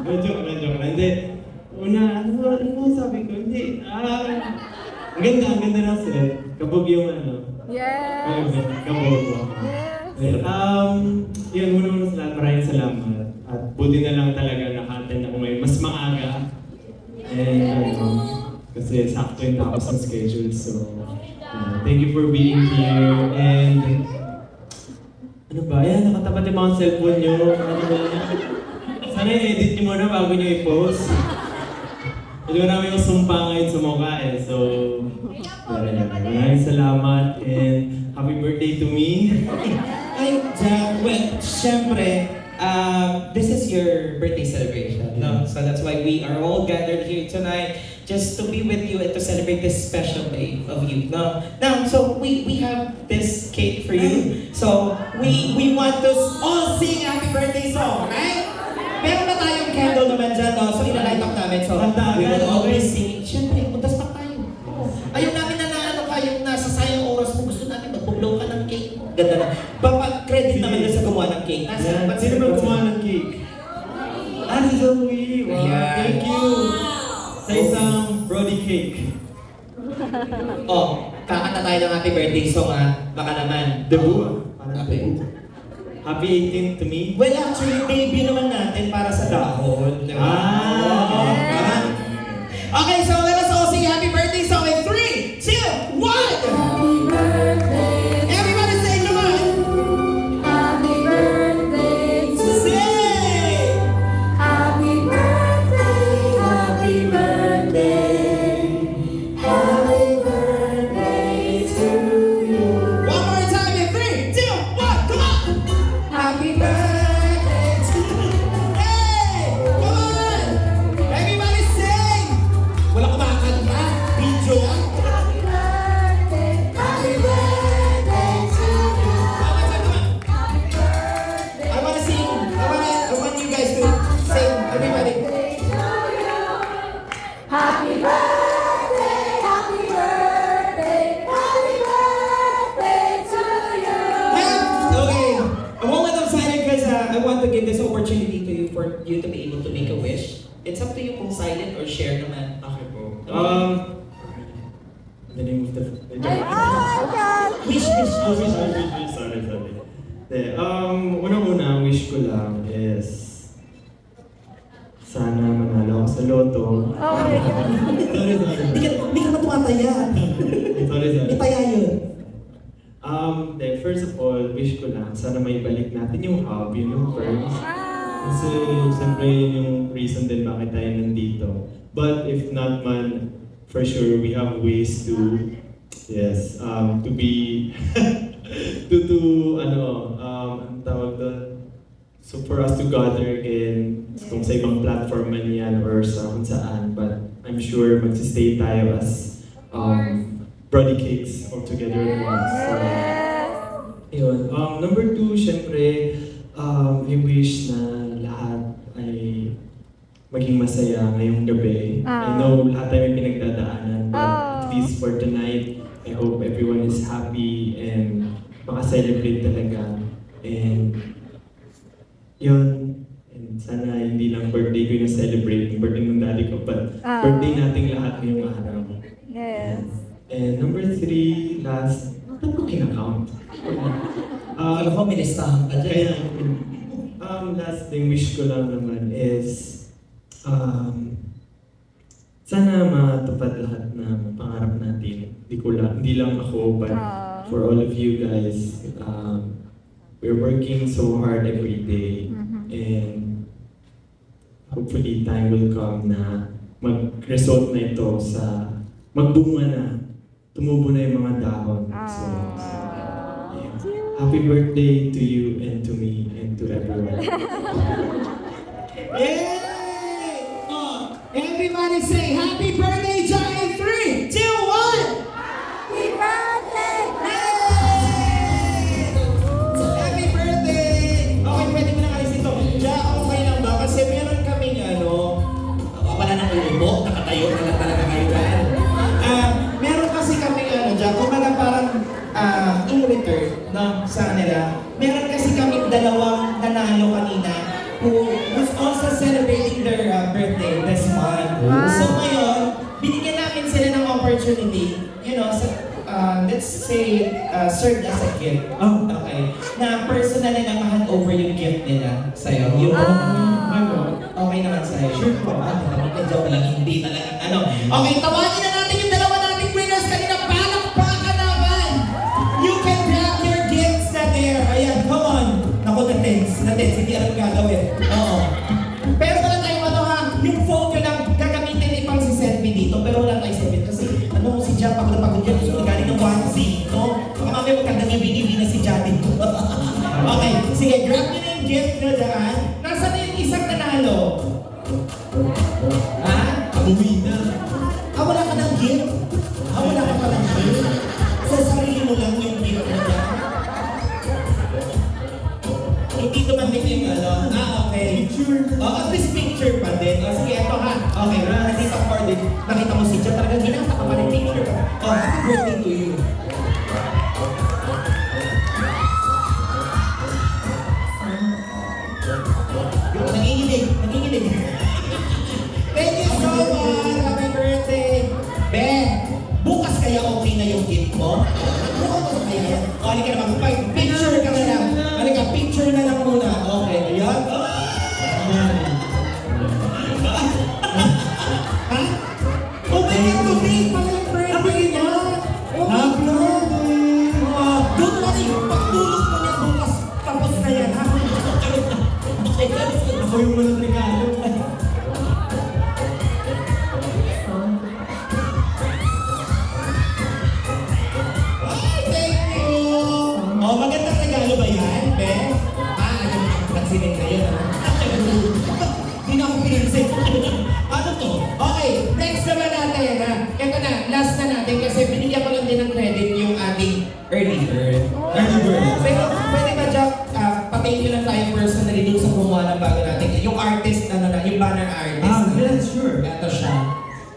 Medyo. Hindi. Una, ano sabi ko? Hindi. Ang ganda na set. Kabog yung ano. Yes! Kabog. Yes! Yun, muna sa lahat, maraming salamat. At buti na lang talaga naka-attend ako ngayon. Mas maaga. And kasi sakto yung tapos ng schedule. So, thank you for being here. And, ano ba? Ayan, nakatapat yung mga cellphone nyo. Ano ba? Sana i-edit nyo muna bago nyo i-post. Hindi ko namin yung sumpa ngayon sa mukha eh. So, maraming salamat and happy birthday to me. Ay, Jack, well, syempre, this is your birthday celebration, no? So that's why we are all gathered here tonight, just to be with you and to celebrate this special day of you, no? Now, so we have this cake for you. So we want to all sing happy birthday song, right? Meron na tayong candle naman dyan, no? So ilalight up namin. So we will always sing. Syempre, puntas pa tayo. Ayaw namin na naano ka, yung nasa sayang oras mo, gusto namin mag-blow ka ng cake. Ganda na. Credit naman doon sa gumawa ng cake. Sino ba gumawa ng cake? Si Zoe! Wow, thank you! Sa isang Brody cake. Oh, kakanta tayo ng happy birthday song ha. Baka naman. Debut. Happy 18 to me. Well, actually, debut naman natin para sa dahon. Okay, so let us all sing happy birthday song in 3, 2, 1! Happy birthday! Everybody say, come on! Happy birthday to Say! Happy birthday, happy birthday, happy birthday to you. One more time in 3, 2, 1, come on! Happy birthday to Hey! Come on! Everybody sing! Wala kumakanta. Video. Happy birthday, happy birthday to you. Happy birthday I want to sing. I want you guys to sing. Everybody. to you. Happy birthday, happy birthday, happy birthday to you. Okay. A moment of silence, guys. I want to give this opportunity to you for you to be able to make a wish. It's up to you kung silent or share naman. Okay po. The name of the... Wish. Sorry. Unang-una, wish ko lang is sana manalo ako sa loto. Oh my God. Hindi ka ba tumataya? Sorry. May taya yun. First of all, wish ko lang, sana may balik natin yung hobby, first. Kasi siyempre yun yung reason din bakit tayo nandito. But if not man, for sure we have ways to, to be, ang tawag doon? So for us to gather again, kung sa ibang platform man yan or sa kung saan, but I'm sure magsistay tayo as Brody Cakes all together at once. So, yun. Number 2, syempre, I wish na lahat ay maging masaya ngayong gabi. I know lahat tayo may pinagdadaanan, but at least for tonight, I hope everyone is happy and maka-celebrate talaga. And yun, and sana hindi lang birthday ko yung celebrate, yung birthday ng daddy ko, but birthday nating lahat ngayong araw. Yes. And number 3, last, ba't ko kinakount? Alam ko, may listahan ka dyan. Kaya, last thing wish ko lang naman is, sana matupad lahat ng pangarap natin. Hindi lang ako, but for all of you guys, we're working so hard every day. And hopefully time will come na mag-result na ito sa magbunga na, tumubo na yung mga dahon. So, yeah. Happy birthday to you and to me and to everyone. Yay! Oh, everybody say happy birthday, John, in 3, 2, 1! Happy birthday! Yay! Happy birthday! Okay, pwede mo na alis ito. Diyan, okay lang ba? Kasi meron kaming wala nang ulo, nakatayo na lang talaga kayo dyan. Meron kasi kaming diyan, kumbaga parang in return, no, sa kanila. Meron kasi kaming dalawang nanalo kanina who was also celebrating their Wow. So ngayon, binigyan namin sila ng opportunity, you know, let's say, served as a gift. Oh. Okay. Na personal na hand over yung gift nila sa'yo. Yung okay naman sa'yo. Sure po. Joke lang, hindi talaga. Okay, tawagin na natin yung dalawa nating winners kanina. Palakpakan naman! You can grab your gifts na there. Ayan, come on. Naku, na-tense. Hindi alam gagawin. Oo. Pero wala tayong yung phone ko lang gagamitin ipang si selfie dito. Pero wala tayong selfie kasi si Jan pagod na pagod yan. Gusto na galing ng 1Z, no? Baka mamaya magkandang-ibig na si Jan dito. Okay, sige, grab nyo na yung gift na dyan. Nasaan na yung isang nanalo? Ha? Uwi na. Wala ka ng gift? Wala ka pa ng gift? Sa sarili mo lang yung gift na dyan? Hindi dumating yung okay. Picture. At least picture pa din. Sige, eto ha. Okay, nandito ako din. Nakita mo si Jan, talagang ginata ka pa ng picture pa. Happy birthday to you. Nanginginig. Thank you so much. Happy birthday. Ben, bukas kaya okay na yung gift mo? Bukas kaya yan? Halika naman. Picture ka na lang. Halika, picture na lang muna. Okay, ayan. Ha? Okay na today pala yung birthday niya. Happy birthday! Doon na rin, pagtulog mo niya bukas, tapos na yan, ha? Ako yung walang regalo. Ay, thank you! Magandang regalo ba yan, Ben? Ayun, nagsinin na yun, ha? Hindi na ako pinansin. Ano to? Okay, next naman natin, ha? Ito na, last na natin kasi binigyan ko lang din ng credit yung ating early bird. Early bird. Pwede ba, Jack, patayin nyo lang tayo personally dun sa gumawa ng bago natin. Yung artist, yung banner artist. Yes, sure. Ito siya.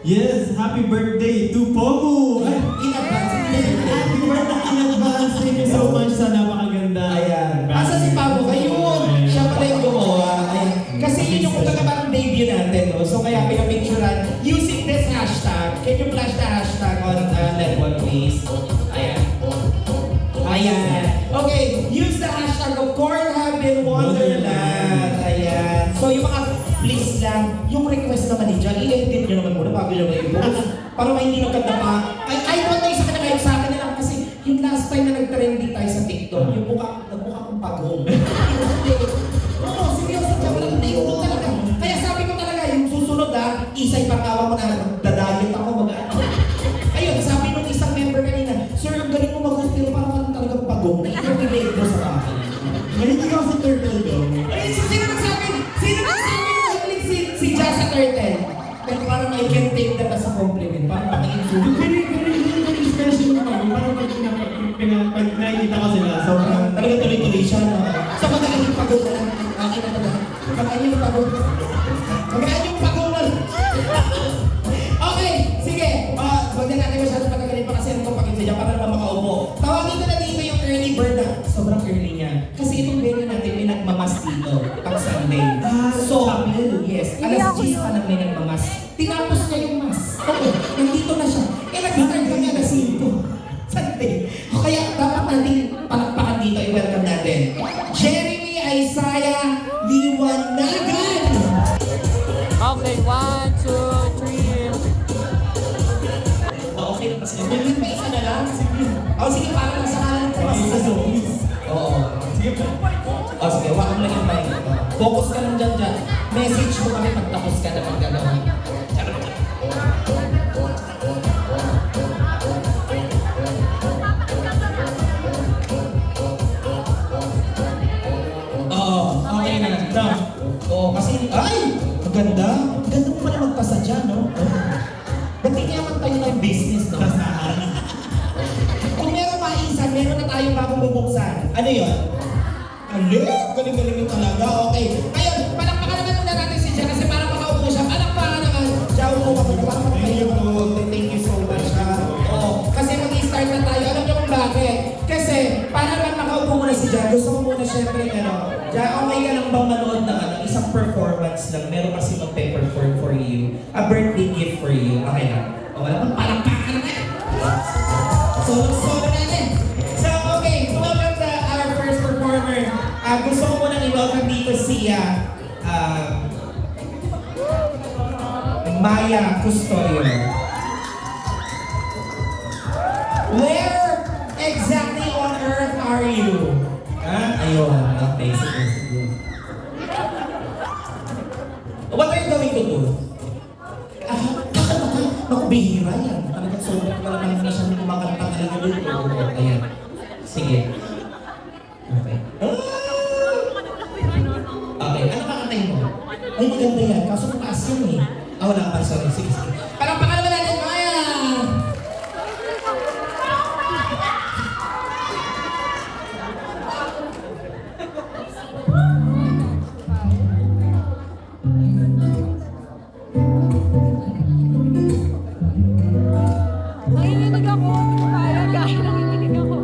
Yes, happy birthday to Pogo! Ay, In advance, happy birthday in advance. Thank you so much sa napakaganda. Ayan. Asa si Pablo? Ayun! Siya pala yung gumawa. Ayan. Kasi yun yung kumbaga parang debut natin, no? So kaya pinapicturean using this hashtag. Can you flash the hashtag on level, please? Ayan. Ayan. Okay, use the hashtag of Cornhaven Wonderland. Ayan. So yung mga please lang, yung request naman ni John, i-edit nyo naman muna bago nyo i-post. Para may hindi nagkanda pa. I want na isa ka na kayo sa akin na lang kasi yung last time na nag-trending tayo sa TikTok, yung nagmukha kong pagong. Oo, seryoso siya. Walang nainulog talaga. Kaya sabi ko talaga, yung susunod isay patawa mo na dadayot ako ayun, sabi nung isang member kanina, sir, ang galing mo mag-host pero parang talagang pagong. Nai-relate ko sa akin. Mahilig ako sa turtle daw. Ay, sino nagsabi? Si Jazz sa Turtle. Pero parang I can take that as a compliment. Parang pang-insulto. Very special naman. Parang pag nakikita ko sila, sobrang Talaga tuloy-tuloy siya, no? So, magaan yung pagod na lang. Akin na pala. Magaan yung pagod. Magaan yung pagod na lang. Okay, sige. Huwag na natin masyadong patagalin pa kasi ano pagod siya para naman makaupo. Tawagin ko na dito yung early bird na. Sobrang early niya. Kasi itong venue natin may nagmamas dito. Pag Sunday. So, yes. Hindi Alas ako 10 yun. pa nang may nagmamas. Tinapos niya yung mas. Okay, nandito na siya. Nag-start kami alas 5. Sunday. Kaya dapat natin palakpakan dito. I-welcome natin. Jeremy Isaiah Liwanagan! Okay, 1, 2, 3. Okay na kasi. May isa na lang. Sige, para lang sa kanan ko. isa sa Oo. Sige, wag mo lang yung mic. Focus ka lang dyan. Message mo kami pag tapos ka na maggagawa. Oo, okay na. Oo, kasi, ay! Maganda. Maganda mo pala magpasadya, no? Ba't hindi naman tayo ng business, no? Kung meron maisan, meron na tayong bagong bubuksan. Ano yun? Galing-galing yun talaga. Okay. Ngayon, palakpakan naman muna natin si Jan kasi parang makaupo siya. Palakpakan naman. Diyan, upo ka muna. Parang makapayo. Thank you so much, ha? Oo. Kasi mag-i-start na tayo. Alam niyo kung bakit? Kasi, para naman makaupo muna si Jan, gusto ko muna syempre, Jan, okay ka lang bang manood ng isang performance lang? Meron kasi mag-perform for you. A birthday Wala pang palakpakan naman. Solo natin. So, okay, to welcome our first performer. Gusto ko muna i-welcome dito si Maya Custodio. Where exactly on earth are you? Ayun. Okay, sige. What are you going to do? Naku, bihira yan. Talagang sobrang malamang na siyang kumakanta talaga dito. Ayan. Sige. Okay. Okay, ano kakantayin mo? Ay, maganda yan. Kaso mataas yan eh. Wala pa. Sorry. Sige. Palakpakan naman natin, Maya! Nanginginig ako. Kaya dahil nanginginig ako.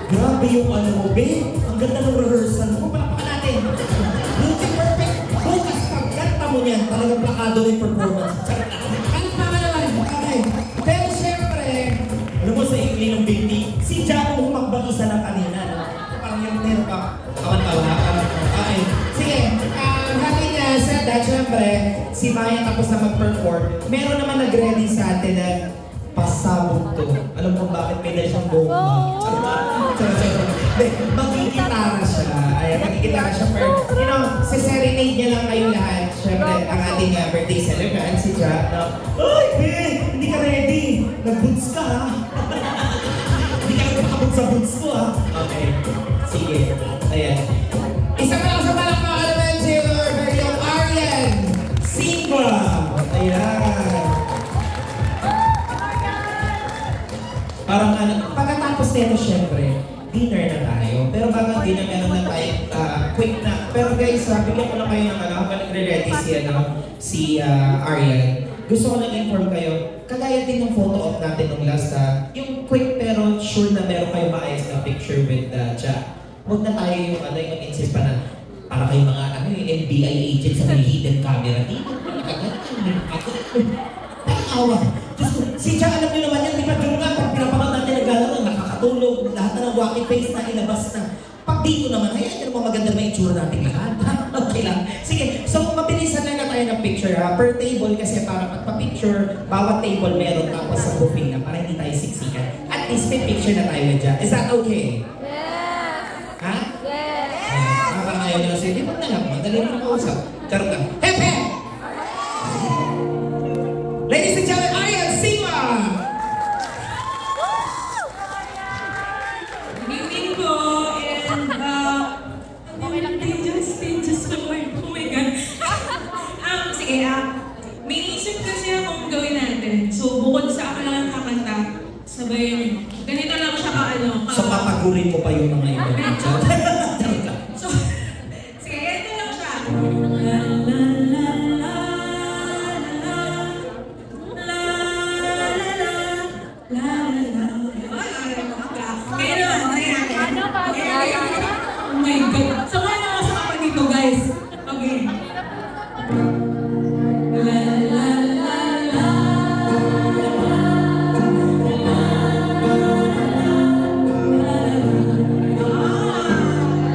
Grabe yung ano mo, babe. Ang ganda ng rehearsal mo. Palakpakan natin. Beauty perfect. Bukas pagkanta mo niyan, talagang plakado na yung performance. Palakpakan naman. Okay. Pero syempre, alam mo sa ikli ng beauty, si Jaco magbag-isa ng kanina. No? Parang yung meron ka. Kawan-kawa. Okay. Sige. Happy niya said that, syempre, si Maya tapos na mag-perform. Meron naman nag-ready sa atin na pasabog to. Alam mo bakit may dahil siyang buhok mo? Magigitara siya. Ayan, magigitara siya. Pero, you know, serenade niya lang kayo lahat. Siyempre, ang ating birthday celebrant, si Jack. No? Ay, Ben! Hindi ka ready! Nag-boots ka, ha? Hindi ka nakakabot sa boots ko, ha? Okay. Sige. Ayan. Isa pa lang sa palakpakan naman si our very own Arian Sigma. Ayan. Parang ano, pagkatapos nito syempre, dinner na tayo. Pero bago dinner, meron na tayong quick na. Pero guys, bigyan ko lang kayo ng habang nagre-ready si Arian. Gusto ko lang inform kayo, kagaya din ng photo op natin nung last, yung quick pero sure na meron kayo maayos na picture with Jack. huwag na tayo yung ano, yung mag-insist pa na para kayo mga ano, yung NBI agent sa may hidden camera dito. Awa. Diyos ko, si Cha, alam niyo naman yan, di ba, Jung nga, pag pinapangat natin naglalaro, nakakatulog, lahat na ng wacky face na ilabas na. Pag dito naman, hayaan niyo naman maganda na itsura natin lahat. Okay lang. Sige, so mabilisan lang na tayo ng picture ha. Per table kasi para pag pa-picture, bawat table meron tapos sa buffet na para hindi tayo siksikan. At least may picture na tayo dyan. Is that okay? Yes! Ha? Yes! Parang ayaw nila sa'yo, di ba na lang, madali na makausap. Charot lang. Hepe! Ladies and gentlemen, Ariel Sima! Good evening po, and okay lang just oh my God. Sige, may isip kasi akong gawin natin. So, bukod sa ako lang ang kakanta, sabayan niyo. Ganito lang siya ka-ano. So papagurin mo pa yung mga iba. Charot lang. So, sige, ganito lang siya. La la la la la la la la la. Kaya naman, ayan. Ano ba? Oh my God. Sama na ako sa kapag dito, guys. Okay. La la la la.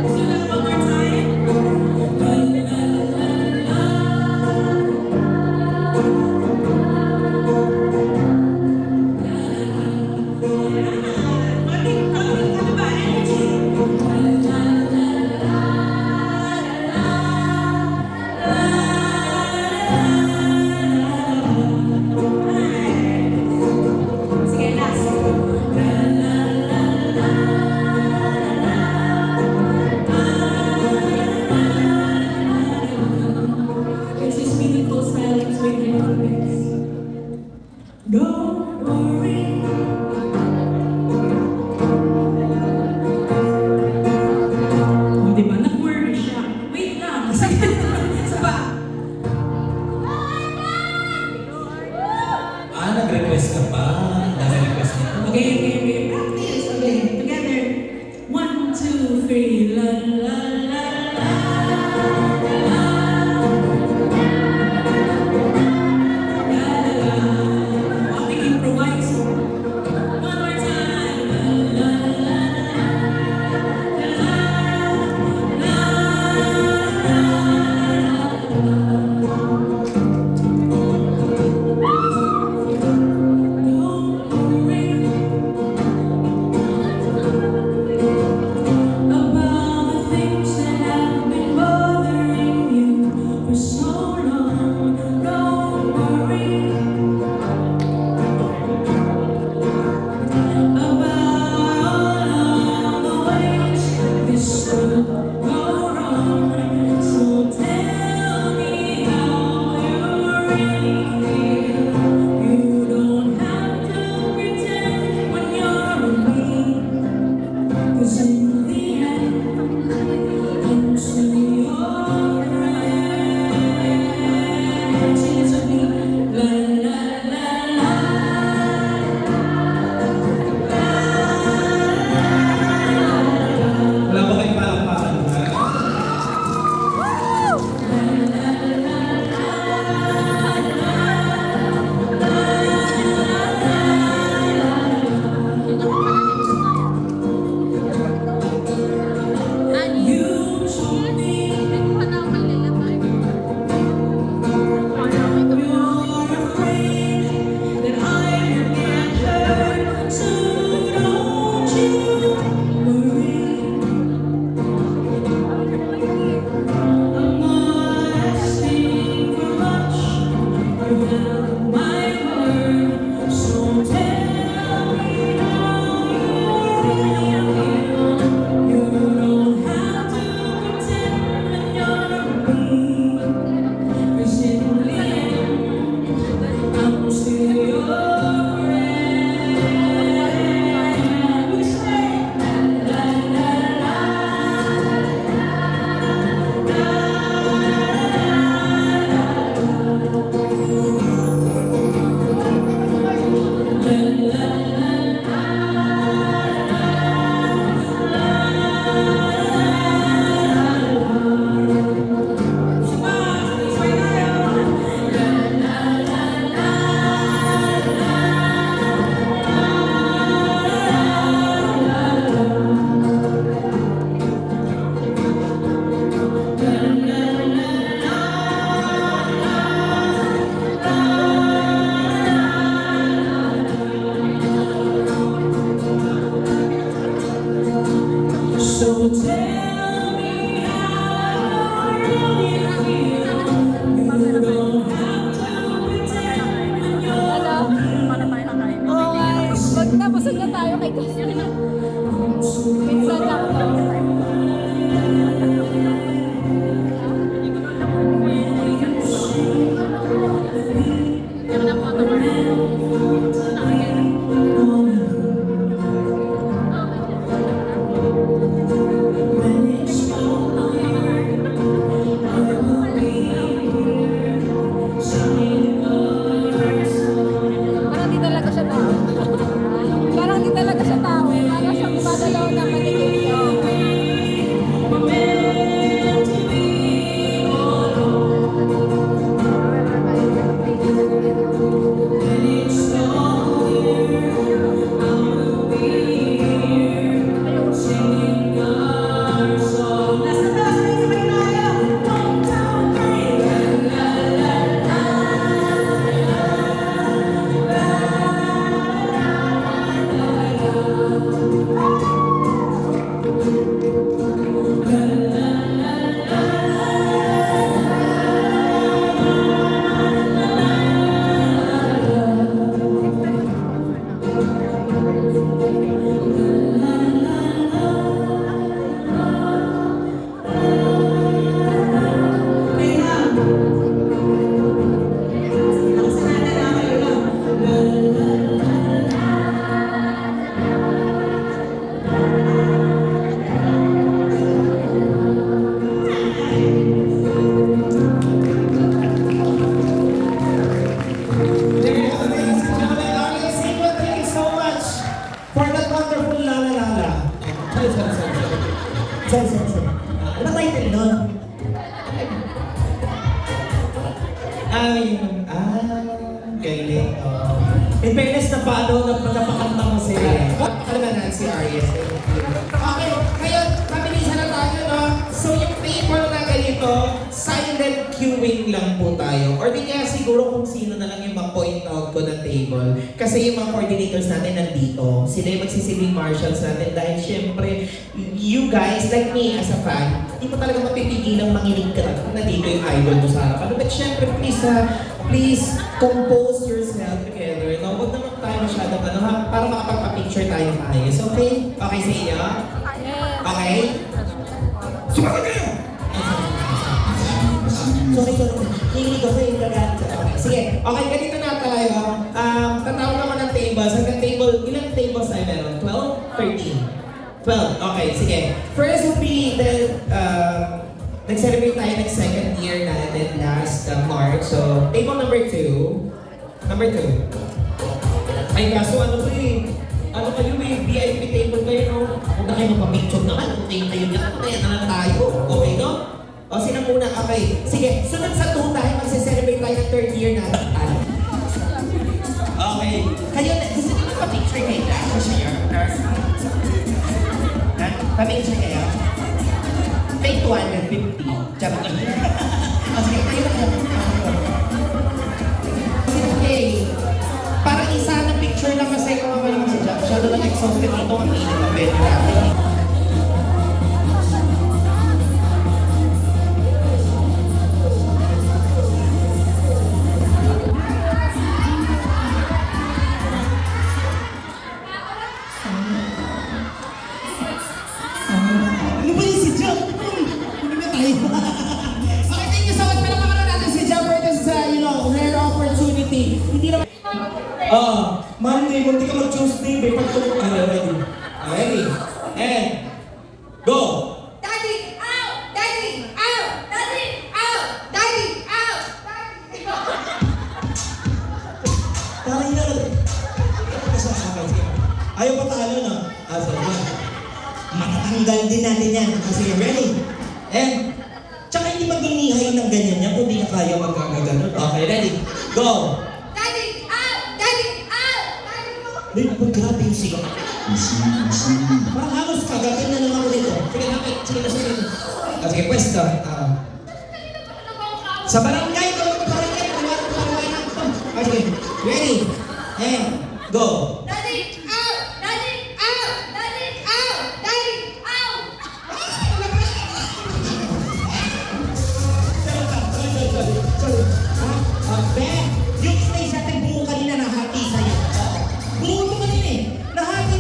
So that's one more time. La la la la. Ano ba? Energy. La la la sige, last. La la la la. There's this meaningful silence waiting for this. Don't worry. O, diba? Nag-worry siya. Wait lang. Isa pa. Nag-request ka pa. Nag-request ka pa. Okay. Practice. Okay, together. 1, 2, 3. La la la la. La la la. Okay, improvise. One more time. La la la la. Don't worry. tayo kay Justin. Minsan lang to. Parang di talaga siya tao. Parang di talaga siya tao. Parang siyang gumagalaw na manigilyo. For that wonderful Lala Lala. Sorry. Ano title nun? Galing. In fairness na paano napakanta mo sila. Ano ba Nancy Arias? Okay, ngayon, mabilisan na tayo, no? So yung table na ganito, silent queuing lang po tayo. Or di kaya siguro kung sino na lang yung ma-point out ko ng table. Kasi yung mga coordinators natin nandito. Sila yung magsisilbing marshals natin dahil syempre, you guys, like me as a fan, hindi mo talaga mapipigilang manginig ka na dito yung idol mo sa harapan. But syempre, please compose yourself together. No? Huwag naman tayo masyadong para makapagpa-picture tayo maayos. Okay? Okay sa inyo? Okay? Sumagot kayo! Sorry. Hihilig ako yung gagamit. Okay, sige. Okay, ganito na tayo. Tatawag naman ng tables. Hanggang table, ilang tables tayo meron? 12? 13? 12. Okay, sige. First will be the, nag-celebrate tayo ng second year natin last March. So, table number 2. Number 2. Ay, kaso ano kayo VIP table kayo, no? Huwag na kayo magpapicture naman. Okay kayo niya. Kaya na lang tayo. Okay, no? O, sino muna? Okay. Sige, sunod sa 2 dahil magse-celebrate tayo ng third year natin. Okay. Kayo, gusto niyo magpa-picture kayo na? Share? Pa-picture kayo? Pay 250. Charot lang. O, sige, kayo na. Okay. Parang isa na picture lang kasi kawawa naman si Jack. Masyado lang exhausted dito ang init ng bed natin. Ano ba yun si Jack? Hindi na tayo. Okay, thank you so much. Palakpakan natin si Jack for this, rare opportunity. Hindi naman... Monday, munti ka mag-Tuesday, may pagtulog. Ready? Ready? And, go! Daddy, out! Daddy, out! Daddy, out! Daddy, out! Parang yan. Ayaw pa taalo na. Sige na. Matatanggal din natin yan. Sige, ready? And, tsaka hindi maglinihay ng ganyan yan kung di na kaya magkakaganon. Okay, ready? Go! Daddy, out! Daddy, out! Daddy, out! May grabe yung sigaw. Parang halos kagatin na lang ako dito. Sige na, sige. Sige, pwesto. Sa barangay, ito ang barangay. Okay, ready? And, go! Daddy, out! Daddy, out! Daddy, out! Daddy, out! Ben, yung stage natin buo kanina nahati sa'yo. Buo mo kanina eh. Nahati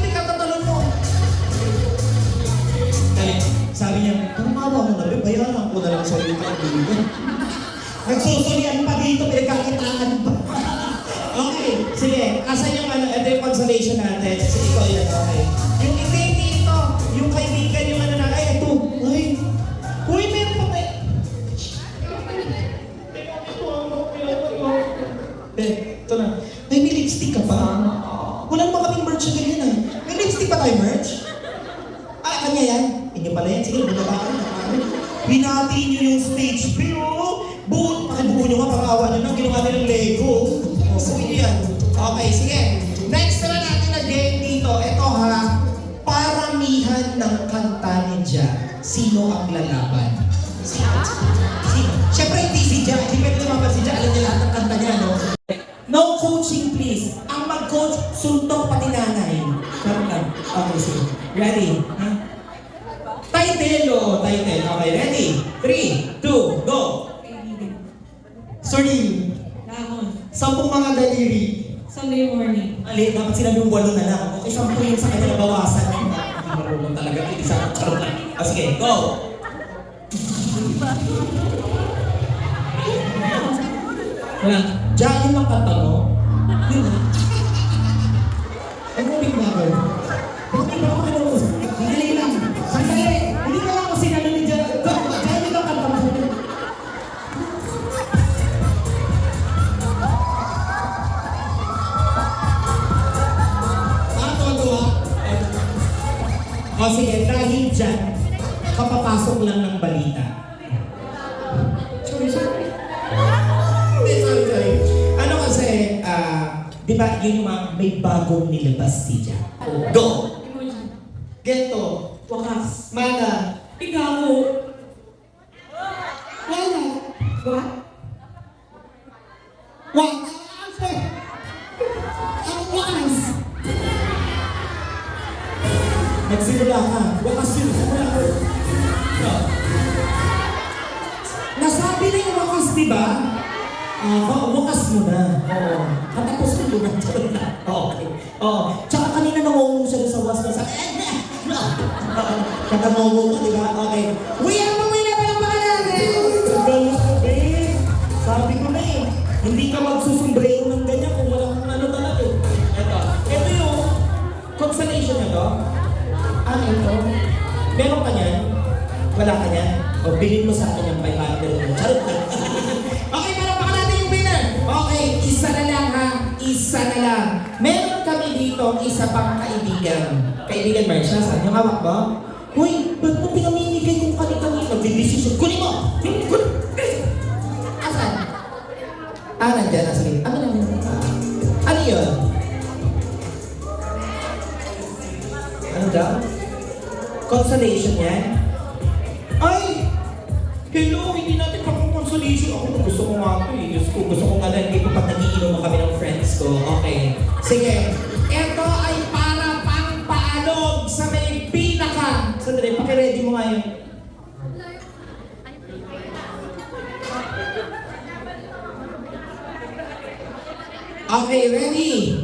magsalita dito. Nagsusulian pa dito, pinagkakitaan pa. Okay, sige. Asan yung ano, ito yung consolation natin. Sige, ikaw yan, okay. Yung itim dito, yung kaibigan, yung ano na, ay, ito. Uy, meron pa ba? Ito na. May lipstick ka pa? Wala naman kaming merch na ganyan ah. May lipstick pa tayo merch? Ah, kanya yan? Inyo pala yan. Sige, bumaba ka na. Binati nyo yung stage view. Buo, pakibuo nyo nga, pang-awa nyo na. Ginawa nilang Lego. So, yan. Okay, sige. Next naman natin na game dito. Ito ha, paramihan ng kanta ni Ja. Sino ang lalaban? Sino? Siyempre hindi si Ja. Hindi pwede lumaban si Ja. Alam niya lahat ng kanta niya, no? No coaching, please. Ang mag-coach, suntok pati nanay. Sarap lang. Okay, sige. Ready? Ha? Title, oh. Title. Okay, ready? 3, 2, go! Sorry. Dahon. 10 mga daliri. Sunday morning. Ali, dapat sinabi yung 8 na lang. Okay, 10 yung sa kanya nabawasan. Hindi marunong talaga. Hindi sa charot lang. Ah, sige, go! Diyan yun ang kanta mo? Yun na. Ano yung bagay? Bakit ba ako ano? Sandali lang. Sandali. Hindi ka lang ako sinalo ni Diyan. Diyan yun ang kanta mo. O sige, dahil dyan, kapapasok lang ng balita. Sorry. Ano kasi, di ba yun yung mga may bagong nilabas si Jan? Go! Emoji. Gento. Wakas. Mana. Pigago. Wala. What? Ang wakas. Nagsimula ka. Wakas yun. Simula ko. No. Nasabi na yung wakas, di ba? Wakas mo na. Oo. Katapos ko doon ang charot na. Okay. Oo. Tsaka kanina nangungo siya sa was na sa... Katangungo ka, di ba? Okay. We have a winner pa ng pangalan! Galing, sabi ko na eh. Hindi ka magsusumbrero ng ganyan kung walang ano talaga eh. Ito yung consolation na to. Ano ito? Meron ka niyan? Wala ka niyan? O bilhin mo sa akin yung 500. Charot na. Okay, palakpakan natin yung winner. Okay, isa na lang ha. Isa na lang. Meron kami dito isa pang kaibigan. Kaibigan Marcia, saan yung hawak mo? Uy, ba't mo pinamimigay kung kani-kanina? Nagdidesisyon. Kunin mo! Asan? Nandyan. Sige. Ano lang yun? Ano yun? Ano daw? Consolation yan? Ay! Hello! Hindi natin consolation. Ako gusto ko nga ito eh. Gusto ko nga lang. Hindi ko pag nagiinom kami ng friends ko. Okay. Sige. Ito ay para pang paalog sa may pinaka. Sandali, pakiready mo nga yun. Okay, ready?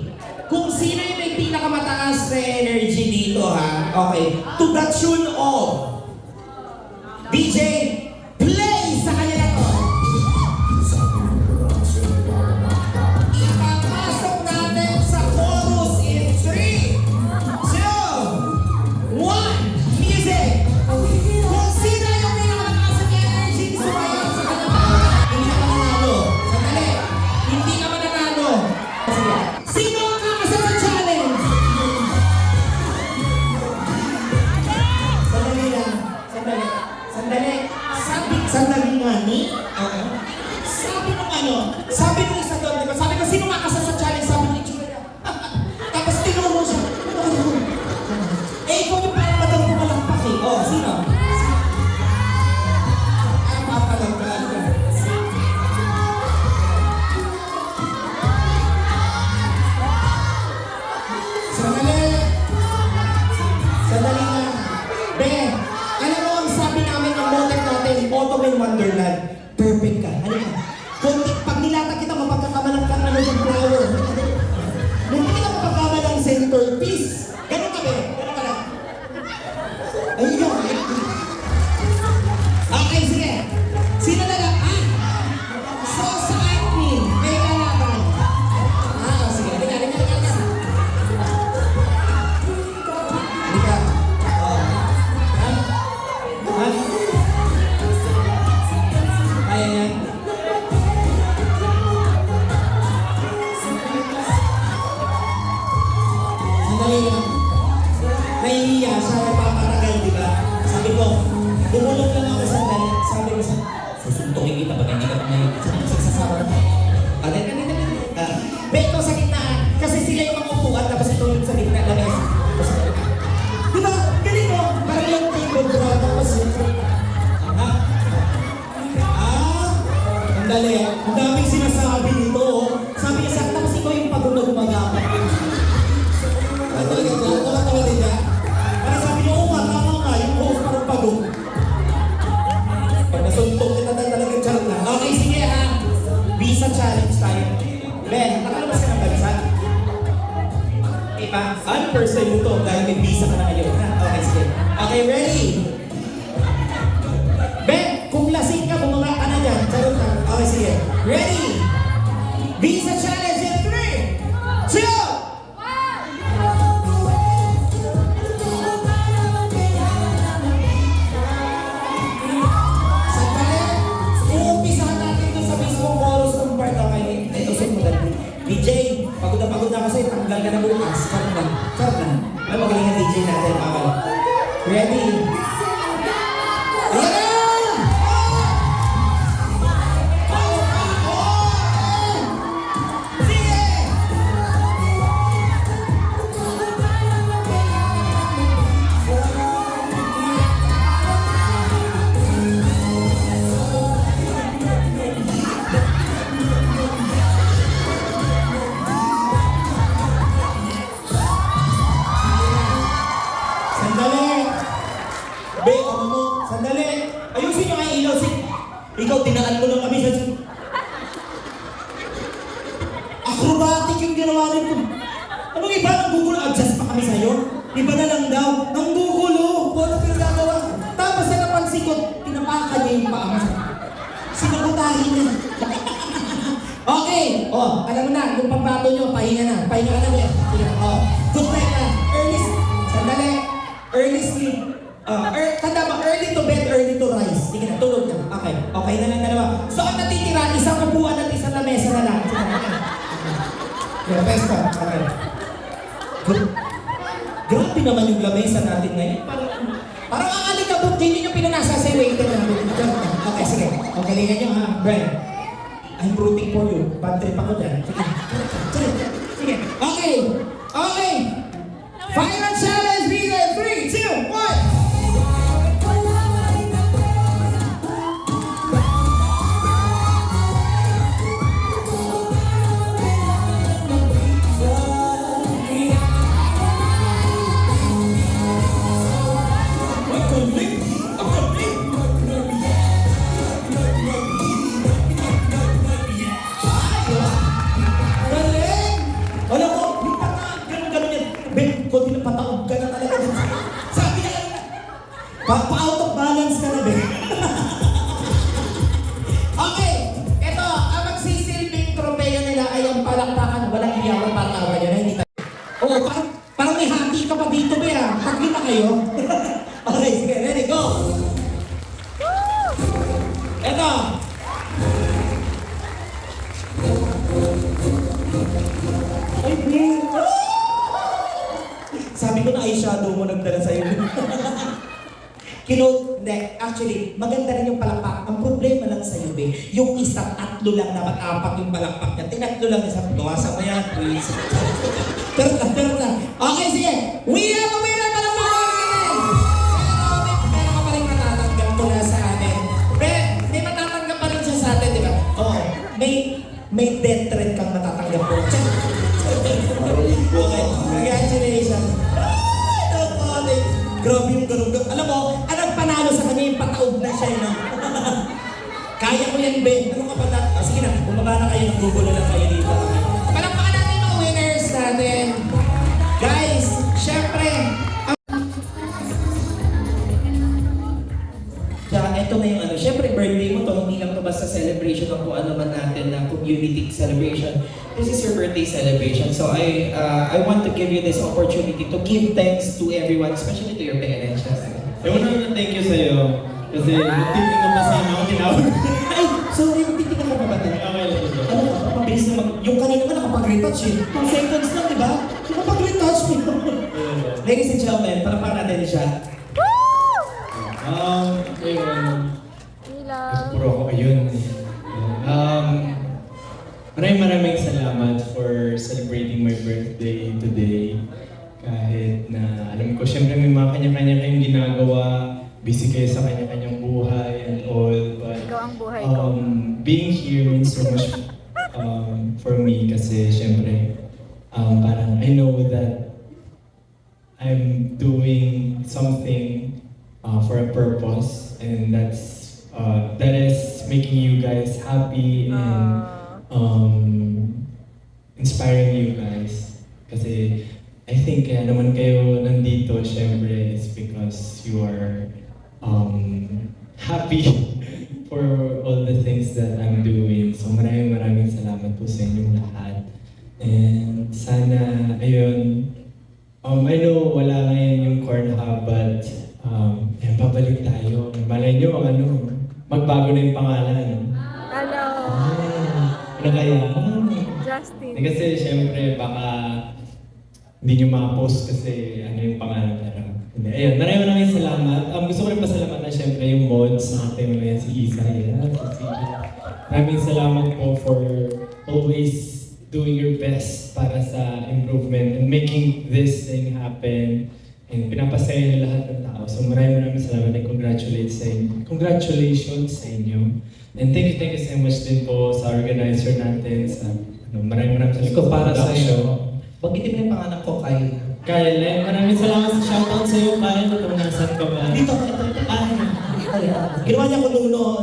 Kung sino yung may pinakamataas na energy dito ha. Okay. To the tune of DJ, play sa kanila to. Ipapasok natin sa chorus in 3, 2, 1, music! Kung sino yung pinakamataas na energy, sumayaw sa kanila. Hindi ka mananalo. Sandali. Hindi ka mananalo. Sige. Sino ang kakasal sa challenge? Sandali lang. Sandali. nahihiya siya, nagpapatagal, di ba? Sabi ko, bumulong lang ako sandali. Sabi ko sa, susuntukin kita pag hindi ka pa may sasama na. Beto sa gitna, kasi sila yung mga upuan, tapos ito yung sa gitna na mesa. Di ba? Galing mo, parang yung table draw, tapos yung Andali, ang daming sinasabi nito. Sabi niya sa tapos ikaw yung pagod na gumagapang. Tawa din niya. Para sabi niya, oo nga, tama nga, yung host parang pagod. Pag nasuntok kita talagang charot na. Okay, sige ha. Visa challenge tayo. Ben, nakalabas ka ng bansa? Ipa, first time mo to dahil may visa ka na ngayon. Okay, sige. Okay, ready? Ben, kung lasing ka, bumaba ka na dyan. Charot na. Okay, sige. Ready? Visa challenge in 3, 2, sandali. Uumpisahan natin dun sa mismong chorus ng part. Okay, ito sumunod. DJ, pagod na ako sa'yo. Tanggal ka na bukas. Charot na. Charot na. Ay, magaling ang DJ natin. Okay. Ready? Ayan na! Sandali! Ayusin nyo nga yung ilaw. Ikaw, tinaan mo lang kami sa... Acrobatic yung ginawa rin ko. Anong iba? Nanggugulo? Adjust pa kami sa'yo? Iba na lang daw. Nanggugulo. Kung ano pinagagawa. Tapos sa napansin ko, tinapakan niya yung paa mo. Sinabutahin niya. Okay. Oh, alam mo na, yung pambato nyo, pahinga na. Pahinga ka na ulit. Oh, good night na. Sandali. Early sleep. Tanda ba, early to bed, early to rise. Sige na, tulog na. Okay, okay na lang dalawa. So, ang natitira, isang upuan at isang lamesa na lang. Sige na. Yeah, pesta. Okay. Grabe naman yung lamesa natin ngayon. Parang ang alikabot, hindi yung pinanasa sa waiter natin. Okay, sige. Okay, lingan nyo ha. Brian, I'm rooting for you. Bad trip ako dyan. Sige. Okay. Okay. Final challenge, visa in 3, 2, 1. Pa-out of balance ka na, Ben. Okay, ito, ang magsisilbing tropeyo nila ay ang palakpakan. Walang iyawan patawa yan, hindi tayo. Oo, parang may hati ka pa dito, Ben, ha? Hagi na kayo. Okay, sige, ready, go! Ito. Ay, Ben. Sabi ko na eyeshadow mo nagdala sa'yo. Hindi, actually, maganda rin yung palakpak. Ang problema lang sa'yo, be, yung isa, 3 lang, dapat 4 yung palakpak niya. Tinatlo lang niya, sabi, bawasan mo yan, please. Pero lang. Okay, sige. We have a winner, palakpakan! Meron ka pa rin matatanggap mula sa atin. May matatanggap pa rin siya sa atin, di ba? Oo. May death threat kang matatanggap po. Okay, congratulations. Grabe yung ganun. Alam mo, anong panalo sa kanya yung pataod na siya, no? Kaya ko yan, Ben. Ano ka pa na? Sige na, bumaba na kayo, naggugulo lang kayo dito. Palakpakan natin yung mga winners natin. Guys, syempre, ito na yung ano, syempre birthday mo to, hindi lang to basta celebration ng kung ano man natin na community celebration. This is your birthday celebration. So I want to give you this opportunity to give thanks to everyone, especially to your parents. I want to thank you sa'yo. Kasi nagtiting ka pa sana ako tinawag. Ay, sorry, magtitig ka pa ba tayo? Okay lang ito. Ano, mabilis na yung kanina naman nakapag-retouch eh. 2 seconds lang, di ba? Nakapag-retouch eh. Ladies and gentlemen, palakpakan natin siya. Ayun. Ilaw. Puro ako ayun. Maraming salamat for celebrating my birthday today. Kahit na alam ko, syempre may mga kanya-kanya kayong ginagawa, busy kayo sa kanya-kanyang buhay and all, but Ikaw ang buhay ko. being here means so much for me kasi syempre parang I know that I'm doing something for a purpose, and that is making you guys happy and inspiring you guys. Kasi I think kaya naman kayo nandito, syempre, is because you are happy for all the things that I'm doing. So maraming salamat po sa inyong lahat. And sana, ayun, I know wala ngayon yung Corn Hub, but babalik tayo. Malay nyo, magbago na yung pangalan. Ano? Ano kaya? Justin. Kasi syempre baka hindi nyo makapost kasi yung pangalan nila. Ayun, maraming salamat. Gusto ko rin pasalamatan syempre yung mods natin, mga yan, si Isa, yan, si CJ. Maraming salamat po for always doing your best para sa improvement and making this thing happen. And pinapasaya niyo lahat ng tao. So maraming salamat and congratulations sa inyo. And thank you so much din po sa organizer natin. Sa, maraming salamat Ikaw para sa production. iyo. Banggitin mo yung pangalan ko, Kyle. Kyle, maraming salamat sa shoutout sa iyo, Kyle. Kung nasan ka ba? Dito, ito. Ginawa niya ko nuno.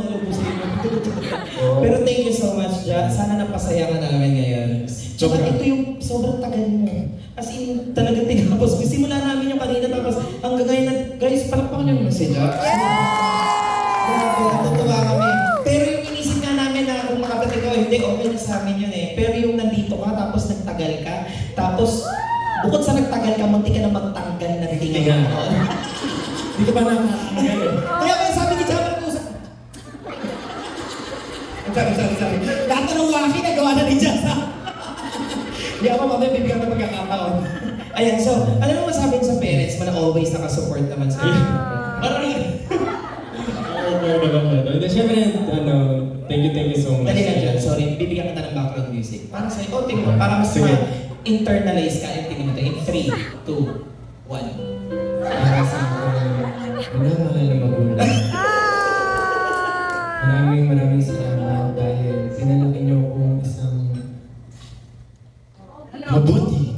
Pero thank you so much, Ja. Sana napasaya ka namin ngayon. Tsaka ito yung sobrang tagal mo. As in, talagang tinapos. Simula namin yung kanina tapos hanggang ngayon na, guys, palakpakan niyo naman si Ja. Grabe, natutuwa kami. Pero yung inisip nga namin na kung makapatid ka, hindi, okay na sa amin yun eh. Pero yung nandito ka, tapos nagtagal ka, tapos bukod sa nagtagal ka, munti ka na magtanggal ng tinga. Hindi ka ba nakakagagal? Kaya kaya sabi ni Jabal ko sa... Sorry. Lahat na ng waki na gawa na ni Jazz, ha? Hindi ako mamaya bibigyan ng pagkakataon. Ayan, so, ano naman masabi sa parents mo na always nakasupport naman sa iyo? Parang yun. Siyempre, thank you so much. Dali lang dyan, sorry, bibigyan kita ng background music. Para sa'yo, tingnan mo, para mas Sige. ma-internalize ka, tingnan mo ito, in 3, 2, 1. Para sa mahal na magulang. Maraming salamat dahil pinalaki niyo akong isang mabuti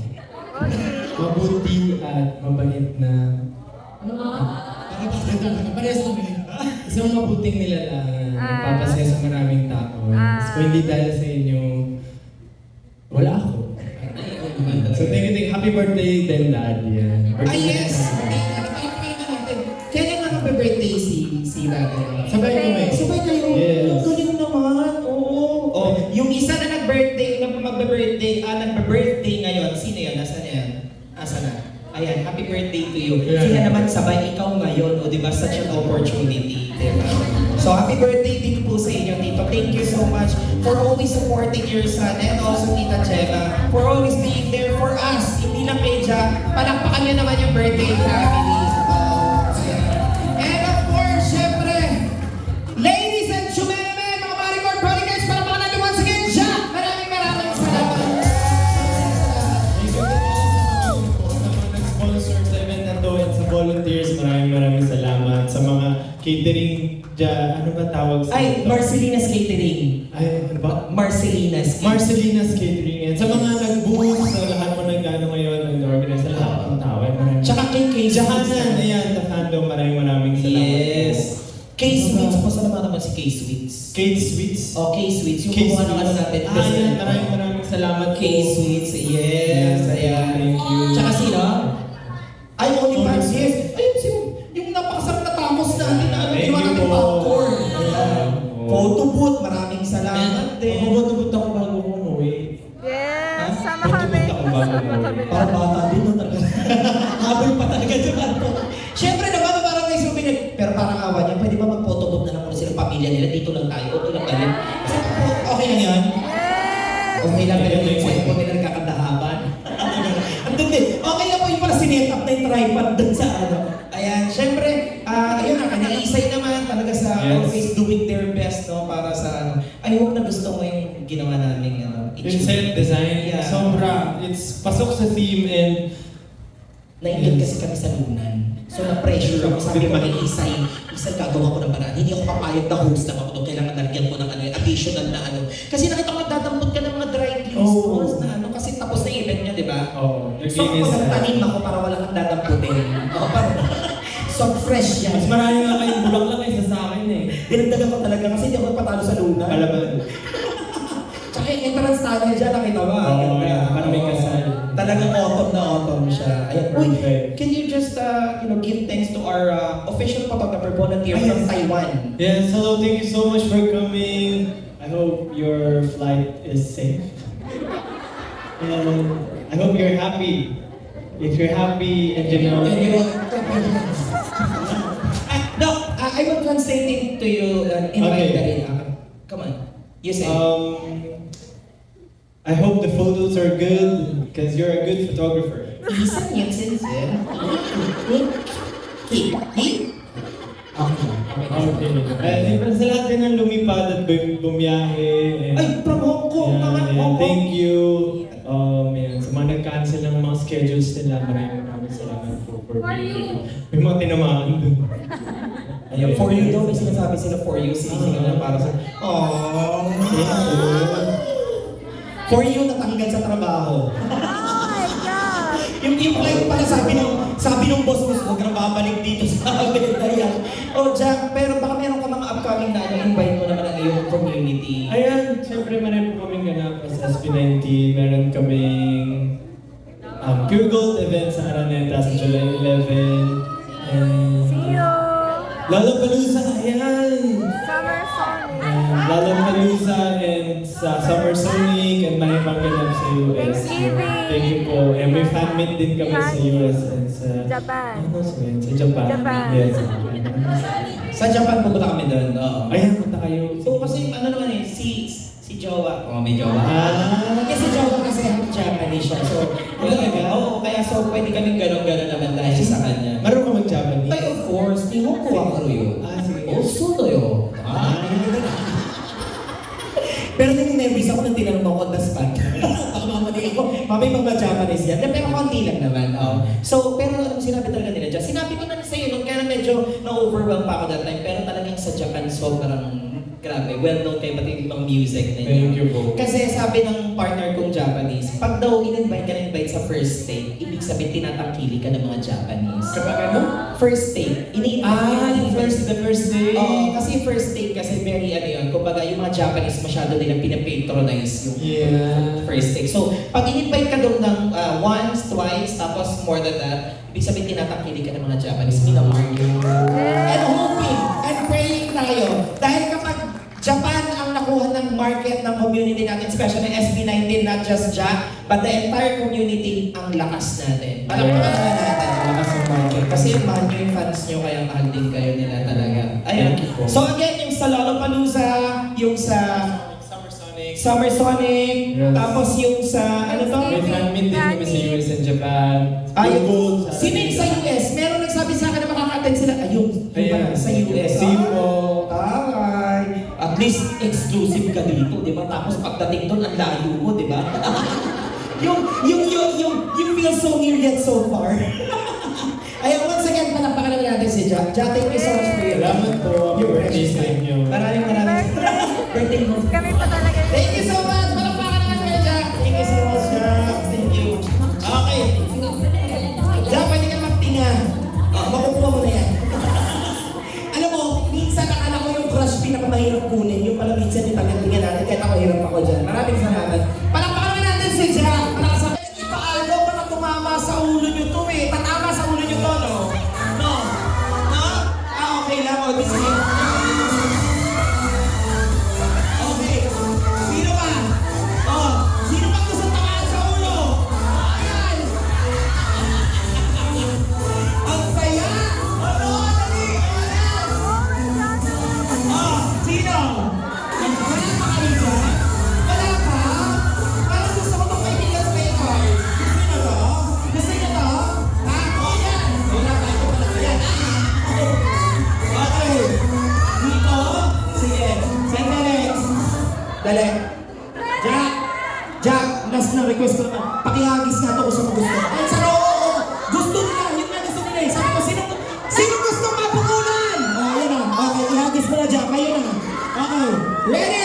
at mabait na isang mabuting nilalang na nagpapasaya sa maraming tao. Kung hindi dahil sa inyo, wala ako. So thank you. Happy birthday then, Dad. Yan. Ah, yes! Kailan nga mag-birthday si Dada? Sabay kami. Sabay kayo? Yes. Ang galing naman, oo. Oh, yung isa na nag-birthday ngayon, sino yun? Nasaan yan? Asa na? Ayan, happy birthday to you. Yeah. Sila naman sabay, ikaw ngayon, o diba, such an opportunity, diba? So happy birthday din po sa inyo, Tito. Thank you so much for always supporting your son and also Tita Gemma for always being there for us. Hindi lang kay Ja, palakpakan niyo naman yung birthday family. And of course, syempre, ladies and gentlemen, mga Maricord Chronicles, palakpakan natin once again, Ja! Maraming salamat. Sponsor sa event na to and sa volunteers, maraming salamat. Sa mga catering dyan, ano ba tawag sa Ay, Marcelina's Catering. Ay, ano ba? Marcelina's Catering. And sa mga nag-booth, sa lahat mo nag-ano ngayon, nag-organize, sa lahat ng tao, ay maraming. Tsaka kay K-Sweets. Jahanan, ayan, the fandom, maraming salamat. Yes. K-Sweets. Pasalamat naman si K-Sweets. Kate Sweets. Oh, K-Sweets. Yung kumuha ng ano natin. Ayan, maraming salamat. K-Sweets. Yes. Ayan. Thank you. Tsaka sino? Ay, OnlyFans. Yes. Ayun, sino? Yung napakasarap na tacos natin na ano, Thank ginawa you natin po. popcorn. Oo. Photo booth. Maraming salamat din. Photo-booth ako bago ko umuwi. Yes, sama Photo kami. booth ako bago Sama umuwi. kami. Parang bata din no talaga. Habol pa talaga dyan. Siyempre naman, parang may suminag. Pero parang awa niya, pwede ba mag-photobooth na lang muna silang pamilya nila? Dito lang tayo. Okay lang ba yun? Okay lang yan? Okay lang ba yun? Yung cellphone nila nagkakandahaban? Ang dindi. Okay lang po yung pala sinet up na yung tripod. Ayan, syempre, ayun na, kanya-isay naman talaga sa Yes. always doing their best, no, para sa ano. I hope na gusto mo yung ginawa namin, Yung set design, Yeah. sobra. It's pasok sa theme and Nainggit kasi kami sa lunan. So na-pressure ako, sabi ko kay Isay, gagawa ko ng paraan. Hindi ako papayag na host lang ako doon. Kailangan nalagyan ko ng ano, additional na ano. Kasi nakita ko nagdadampot ka ng mga dried leaves Oh. na ano, kasi tapos na event niya, di ba? oh, So ako nagtanim ako para wala kang dadamputin. So fresh yan. Mas marami nga kayong bulaklak kaysa sa akin eh. Dinagdagan ko talaga kasi hindi ako patalo sa luna. Palaban. Tsaka yung entrance tunnel dyan, nakita ba? Oo, Ganda. yeah, parang may kasal. Talagang autumn na autumn siya. Ayan. Uy, Perfect. can you just give thanks to our official photographer volunteer from Taiwan? Yes, hello, thank you so much for coming. I hope your flight is safe. And I hope you're happy. If you're happy and you know... No, I will translate it to you. Invite Okay. na rin. Come on. You say. I hope the photos are good because you're a good photographer. Isang yan, Sinsen. Okay. Sa lahat din ng lumipad at bumiyahe. And, Ay, from Hong Kong yeah, naman. yeah, Hong Kong. thank you. Yan, sa mga nag-cancel ng mga schedules nila, maraming salamat po for being here. May mga tinamaan dun. Ayun, for you daw, may sinasabi sila for you, sinisingin na para sa... Aww. For you, natanggal sa trabaho. Oh my God! Yung flight pala, sabi nung boss mo, huwag na babalik dito sa amin. Ayan. Oh, Jack, pero baka meron ka mga upcoming na invite mo naman ang iyong community. Ayan, syempre marami po kaming ganap sa SB19. Meron kaming Pure Gold event sa Araneta sa July 11. And See you! Lollapalooza, ayan! Summer Sonic! Lollapalooza and sa Summer Sonic and may pang ganap sa US. Thanksgiving. Thank you po. And may fan meet din kami sa US and sa... Japan. Ano sa Japan? Japan. Yes. Sa Japan, pupunta kami doon. Oo. Ayan, punta kayo. So, kasi ano naman eh, si Jowa. Oh, may Jowa. Ah. Kasi Jowa kasi Japanese siya. So, oo, kaya so pwede kaming gano'n-gano'n naman dahil sa kanya. Marunong ka mag-Japanese? Ay, of course, nihon ko ako rin. Ah, sige. Also to yun. Pero nini-nervous ako nang tinanong ako on the spot. Baka mamali ako. Mamay mga Japanese yan. Pero konti lang naman. Oh. So, pero ano sinabi talaga nila dyan? Sinabi ko na sa'yo nun, kaya medyo na-overwhelm pa ako that time. Pero talagang sa Japan, sobrang grabe. Well-known kayo pati ibang music ninyo. Thank you po. Kasi sabi ng partner kong Japanese, pag daw in-invite ka na-invite sa first date, ibig sabihin tinatangkili ka ng mga Japanese. Kapag ano? First date. The first day. Oo, kasi first date kasi very ano yun, kumbaga yung mga Japanese masyado nilang pinapatronize yung Yeah. first date. So, pag in-invite ka doon ng once, twice, tapos more than that, ibig sabihin tinatangkili ka ng mga Japanese, minamark yun. And hoping and praying tayo, dahil kapag Japan ang nakuha ng market ng community natin, especially SB19, not just Jack, but the entire community, ang lakas natin. Palakpakan na natin ang lakas ng market. Kasi mahal nyo yung fans nyo, kaya mahal din kayo nila talaga. Ayun. Thank you po. So again, yung sa Lollapalooza, yung sa Summer Sonic, Yes. tapos yung sa, ano to? May fan meet din kami sa US and Japan. Ayun. Sino yung sa US? Meron nagsabi sa akin na makaka-attend sila. Ayun, yung Ayan. pala sa US. See you po. Taray. At least exclusive ka dito, di ba? Tapos pagdating doon, ang layo mo, di ba? you feel so near yet so far. Ayun, once again, palakpakan naman natin si Jack. Jack, thank you so much for your Salamat po. Happy birthday sa inyo. Maraming birthday mo. Kami pa talaga. Thank you so much! Palakpakan naman kayo, Jack! Thank you so much, Jack! Thank you. Okay. Jack, pwede ka magtinga. Makukuha mo na yan. Alam mo, minsan akala ko yung crush pinakamahirap kunin. Yung pala minsan yung tagantingan natin, kahit ako hirap ako dyan. Maraming salamat. Palakpakan naman natin si Jack! Palakpakan natin. Paano pa na tumama sa ulo nyo to eh? Tatama sa ulo nyo to, no? No? No? Okay lang. O, sige. Okay. Sino ba? Dali. Jack, last na request ko naman. Pakihagis nga to kung saan mo gusto. Ay, sana oo. Gusto nila, yun nga gusto nila eh. Sabi ko, sino gusto mapukunan? Oh, yun na. Okay, ihagis mo na Jack. Ayun na. Okay. Ready?